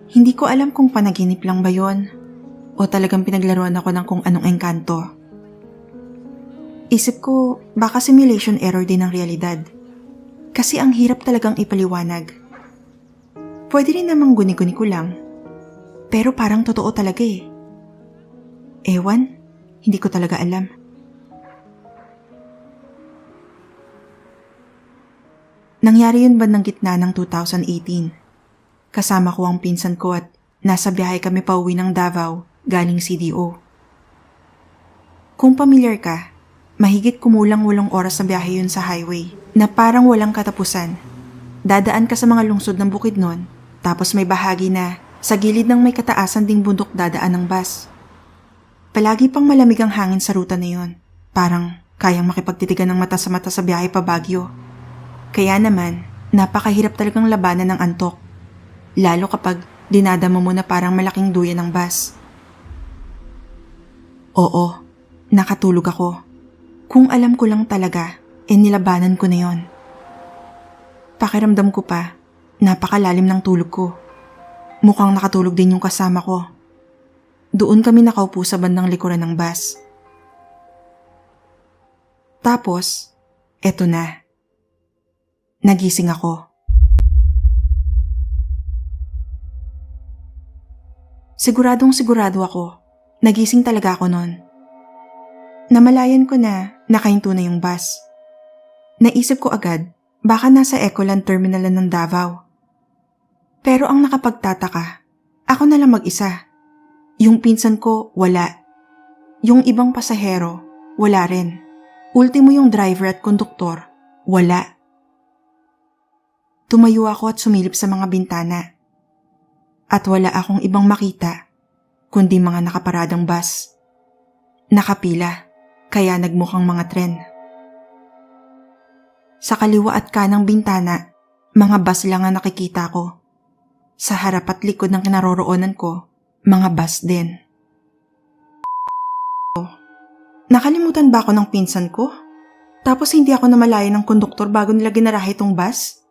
Hindi ko alam kung panaginip lang ba yon o talagang pinaglaruan ako ng kung anong engkanto. Isip ko baka simulation error din ng realidad. Kasi ang hirap talagang ipaliwanag. Pwede rin namang guni-guni ko lang. Pero parang totoo talaga eh. Ewan, hindi ko talaga alam. Nangyari yun bandang gitna ng 2018. Kasama ko ang pinsan ko at nasa biyahe kami pauwi ng Davao galing CDO. Kung pamilyar ka, mahigit kumulang 8 oras sa biyahe yun sa highway na parang walang katapusan. Dadaan ka sa mga lungsod ng Bukidnon, tapos may bahagi na sa gilid ng may kataasan ding bundok dadaan ng bus. Palagi pang malamig ang hangin sa ruta na yun. Parang kayang makipagtitigan ng mata sa biyahe pa Baguio. Kaya naman, napakahirap talagang labanan ng antok. Lalo kapag dinadama mo na parang malaking duyan ng bus. Oo, nakatulog ako. Kung alam ko lang talaga, nilabanan ko na yon. Pakiramdam ko pa, napakalalim ng tulog ko. Mukhang nakatulog din yung kasama ko. Doon kami nakaupo sa bandang likuran ng bus. Tapos, eto na. Nagising ako. Sigurado ako. Nagising talaga ako noon. Namalayan ko na nakahinto na yung bus. Naisip ko agad, baka nasa Ecoland Terminal ng Davao. Pero ang nakapagtataka, ako na lang mag-isa. Yung pinsan ko, wala. Yung ibang pasahero, wala rin. Ultimo yung driver at konduktor, wala. Tumayo ako at sumilip sa mga bintana. At wala akong ibang makita, kundi mga nakaparadang bus. Nakapila, kaya nagmukhang mga tren. Sa kaliwa at kanang bintana, mga bus lang ang nakikita ko. Sa harap at likod ng kinaroroonan ko, mga bus din. Nakalimutan ba ako ng pinsan ko? Tapos hindi ako namalayan ng konduktor bago nila ginarahe itong bus?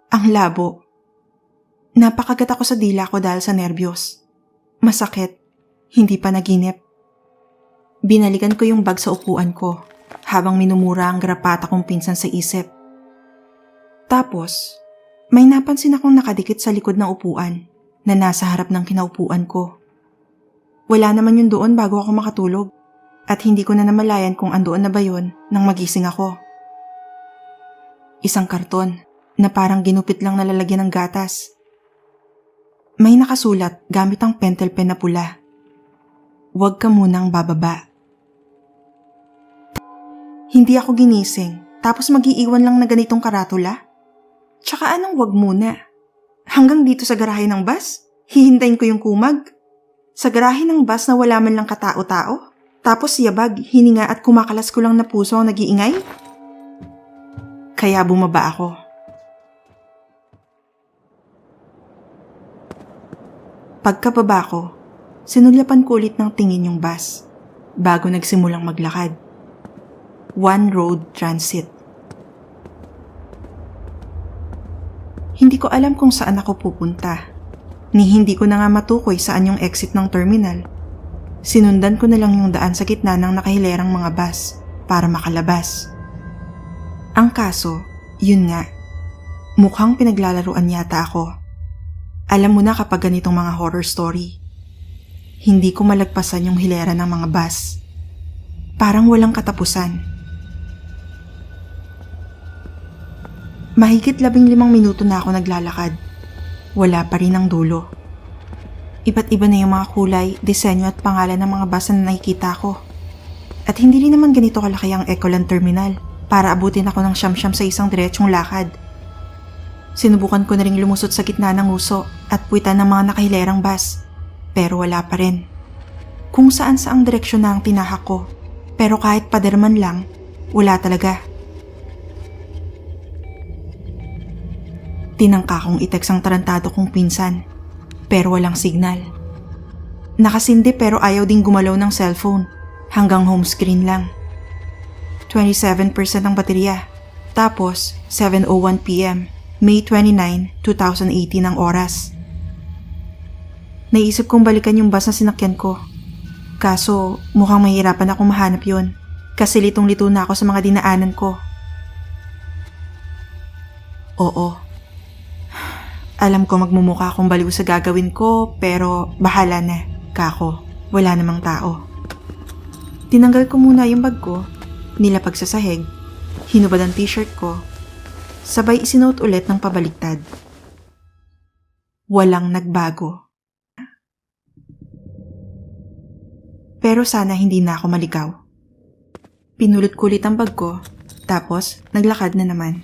Ang labo. Napakagat ako sa dila ko dahil sa nerbiyos. Masakit. Hindi pa naginip. Binalikan ko yung bag sa upuan ko habang minumura ang garapata kong pinsan sa isip. Tapos, may napansin akong nakadikit sa likod ng upuan na nasa harap ng kinaupuan ko. Wala naman yun doon bago ako makatulog at hindi ko na namalayan kung andoon na ba yun nang magising ako. Isang karton na parang ginupit lang na lalagyan ng gatas. May nakasulat gamit ang pentel pen na pula. Huwag ka munang bababa. Hindi ako ginising tapos mag-iiwan lang na ganitong karatula. Tsaka anong wag muna? Hanggang dito sa garahe ng bus? Hihintayin ko yung kumag? Sa garahe ng bus na wala man lang katao-tao? Tapos yabag, hininga at kumakalas ko lang na puso ang nag-iingay? Kaya bumaba ako. Pagkababa ko, sinulyapan ko ulit ng tingin yung bus bago nagsimulang maglakad. One road transit. Hindi ko alam kung saan ako pupunta. Ni hindi ko na nga matukoy saan yung exit ng terminal. Sinundan ko na lang yung daan sa gitna ng nakahilerang mga bus para makalabas. Ang kaso, yun nga, mukhang pinaglalaruan yata ako. Alam mo na kapag ganitong mga horror story, hindi ko malagpasan yung hilera ng mga bus. Parang walang katapusan. Mahigit 15 minuto na ako naglalakad. Wala pa rin ang dulo. Iba't iba na yung mga kulay, disenyo at pangalan ng mga bus na nakikita ko. At hindi rin naman ganito kalaki ang Ecoland Terminal para abutin ako ng siyam-siyam sa isang diretsong lakad. Sinubukan ko na ring lumusot sa gitna ng uso at puwitan ng mga nakahilerang bus, pero wala pa rin. Kung saan saang direksyon na ang tinahak ko, pero kahit paderman lang, wala talaga. Tinangka kong i-text ang tarantado kong pinsan, pero walang signal. Nakasindi pero ayaw ding gumalaw ng cellphone, hanggang home screen lang. 27% ang baterya, tapos 7:01 PM, May 29, 2018 ang oras. Naisip kong balikan yung bus na sinakyan ko. Kaso mukhang mahirapan akong mahanap yun kasi litong-lito na ako sa mga dinaanan ko. Oo. Alam ko magmumukha akong baliw sa gagawin ko pero bahala na, kako. Wala namang tao. Tinanggal ko muna yung bag ko, nilapag sa sahig, hinubad ang t-shirt ko, sabay isinuot ulit ng pabaliktad. Walang nagbago. Pero sana hindi na ako maligaw. Pinulot ko ulit ang bag ko, tapos naglakad na naman.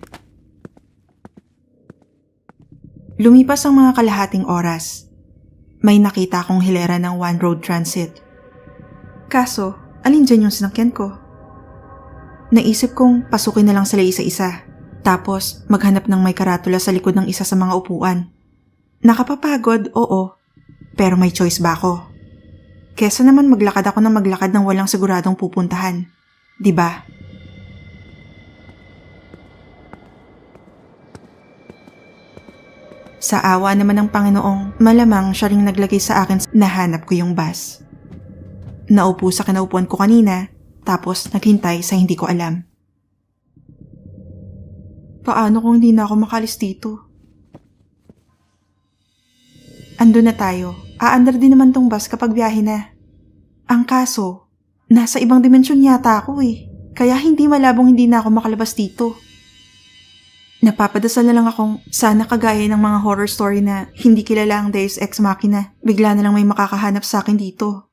Lumipas ang mga kalahating oras. May nakita akong hilera ng One Road Transit. Kaso, alin dyan yung sinakyan ko? Naisip kong pasukin na lang sila isa-isa, tapos maghanap ng may karatula sa likod ng isa sa mga upuan. Nakapapagod, oo, pero may choice ba ako? Kesa naman maglakad ako ng maglakad ng walang siguradong pupuntahan, di ba? Sa awa naman ng Panginoong, malamang siya ring naglagay sa akin na hanap ko yung bus. Naupo sa kinaupuan ko kanina, tapos naghintay sa hindi ko alam. Paano kung hindi na ako makalis dito? Ando na tayo. Aandar din naman tong bus kapag biyahe na. Ang kaso, nasa ibang dimensyon yata ako eh. Kaya hindi malabong hindi na ako makalabas dito. Napapadasal na lang akong sana kagaya ng mga horror story na hindi kilala ang Deus Ex Machina. Bigla na lang may makakahanap sa akin dito.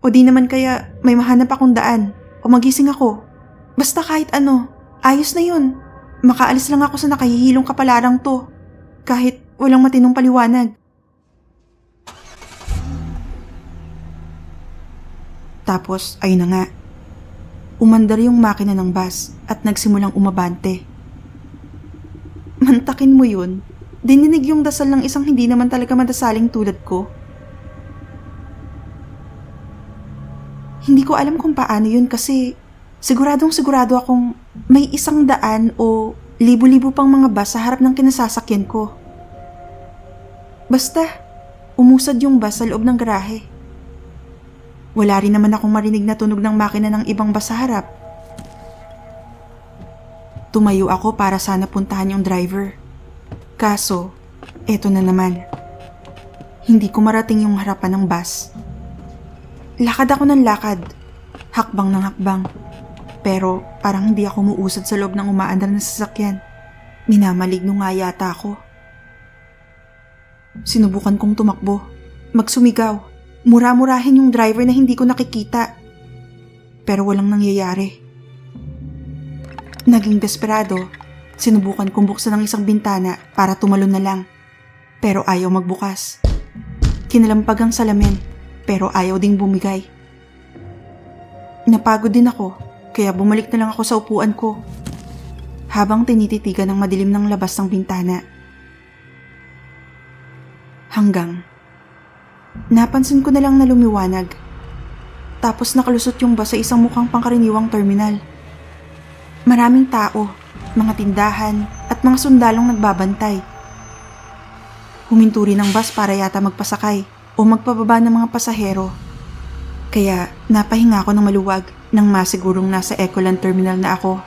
O di naman kaya may mahanap akong daan. O magising ako. Basta kahit ano, ayos na yun. Makaalis lang ako sa nakahihilong kapalarang to. Kahit walang matinong paliwanag. Tapos, ayun na nga. Umandar yung makina ng bus at nagsimulang umabante. Mantakin mo yun. Dininig yung dasal ng isang hindi naman talaga madasaling tulad ko. Hindi ko alam kung paano yun kasi sigurado akong may 100 o libo-libo pang mga bus sa harap ng kinasasakyan ko. Basta, umusad yung bus sa loob ng garahe. Wala rin naman akong marinig na tunog ng makina ng ibang bus sa harap. Tumayo ako para sana puntahan yung driver. Kaso, eto na naman. Hindi ko marating yung harapan ng bus. Lakad ako ng lakad. Hakbang ng hakbang. Pero parang hindi ako muusad sa loob ng umaandar na sasakyan. Minamaligno nga yata ako. Sinubukan kong tumakbo. Magsumigaw. Mura-murahin yung driver na hindi ko nakikita. Pero walang nangyayari. Naging desperado, sinubukan kong buksan ang isang bintana para tumalon na lang. Pero ayaw magbukas. Kinalampag ang salamin, pero ayaw ding bumigay. Napagod din ako, kaya bumalik na lang ako sa upuan ko. Habang tinititigan ng madilim ng labas ng bintana. Hanggang napansin ko na lang na lumiwanag. Tapos nakalusot yung bus sa isang mukhang pangkaraniwang terminal. Maraming tao, mga tindahan, at mga sundalong nagbabantay. Huminto rin ang bus para yata magpasakay o magpababa ng mga pasahero. Kaya napahinga ako ng maluwag nang masigurong nasa Ecoland Terminal na ako.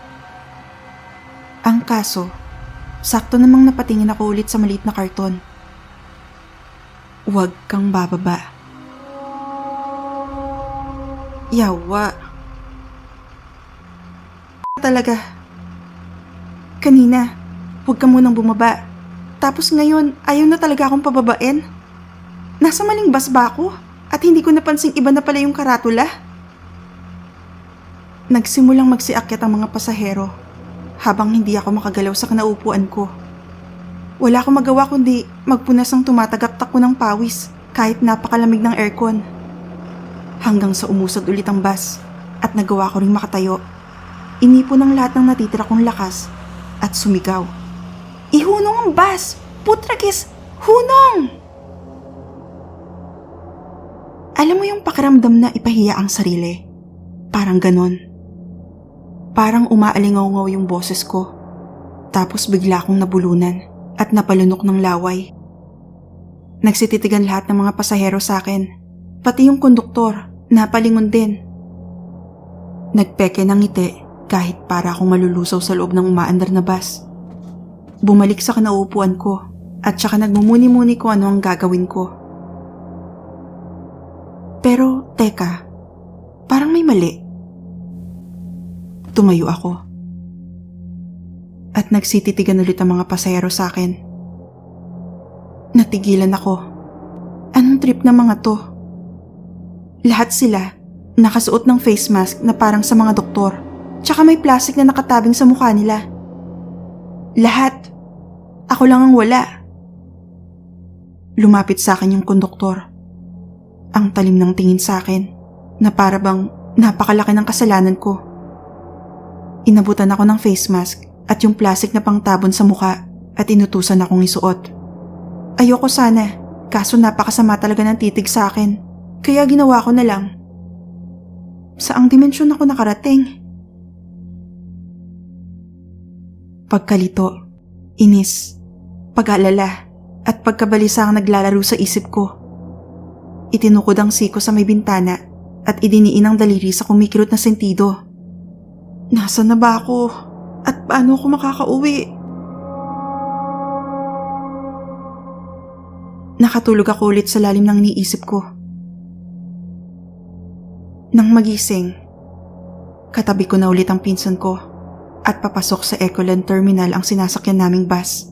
Ang kaso, sakto namang napatingin ako ulit sa maliit na karton. Huwag kang bababa. Yawa. Talaga. Kanina, huwag ka munang bumaba. Tapos ngayon, ayaw na talaga akong pababain. Nasa maling bus ba ako? At hindi ko napansing iba na pala yung karatula? Nagsimulang magsiakyat ang mga pasahero habang hindi ako makagalaw sa kinaupuan ko. Wala akong magawa kundi magpunas ng tumatagap-tak ko ng pawis kahit napakalamig ng aircon. Hanggang sa umusad ulit ang bus at nagawa ko ring makatayo. Inipon ang lahat ng natitira kong lakas at sumigaw. Ihunong ang bus! Putragis! Hunong! Alam mo yung pakiramdam na ipahiya ang sarili? Parang ganon. Parang umaalingaw-ngaw yung boses ko. Tapos bigla akong nabulunan at napalunok ng laway. Nagsititigan lahat ng mga pasahero sa akin. Pati yung konduktor, napalingon din. Nagpeke ng ngiti kahit para akong malulusaw sa loob ng umaandar na bus. Bumalik sa kinauupuan ko at saka nagmumuni-muni ko ano ang gagawin ko. Pero teka, parang may mali. Tumayo ako. At nagsititigan ulit ang mga pasahero sa akin. Natigilan ako. Anong trip ng mga to? Lahat sila nakasuot ng face mask na parang sa mga doktor, tsaka may plastic na nakatabing sa mukha nila. Lahat. Ako lang ang wala. Lumapit sa akin yung konduktor. Ang talim ng tingin sa akin na para bang napakalaki ng kasalanan ko. Inabutan ako ng face mask at yung plastic na pangtabon sa mukha at inutusan akong isuot. Ayoko sana, kaso napakasama talaga ng titig sa akin. Kaya ginawa ko na lang. Saang dimensyon ako nakarating? Pagkalito, inis, pag-alala, at pagkabalisa ang naglalaro sa isip ko. Itinukod ang siko sa may bintana at idiniin ang daliri sa kumikilot na sentido. Nasaan na ba ako? At paano ako makakauwi? Nakatulog ako ulit sa lalim ng iniisip ko. Nang magising, katabi ko na ulit ang pinsan ko at papasok sa Ecoland Terminal ang sinasakyan naming bus.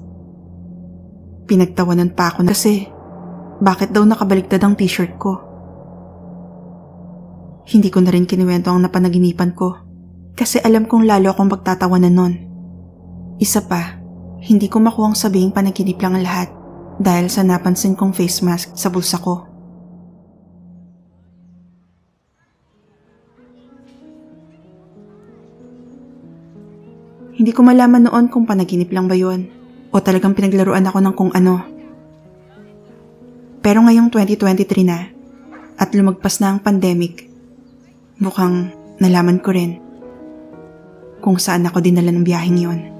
Pinagtawanan pa ako kasi bakit daw nakabaligtad ang t-shirt ko. Hindi ko na rin kinuwento ang napanaginipan ko kasi alam kong lalo akong magtatawanan nun. Isa pa, hindi ko makuhang sabihing panaginip lang ang lahat. Dahil sa napansin kong face mask sa bulsa ko. Hindi ko malaman noon kung panaginip lang ba yun o talagang pinaglaruan ako ng kung ano. Pero ngayong 2023 na at lumagpas na ang pandemic, mukhang nalaman ko rin kung saan ako dinala ng biyaheng yon.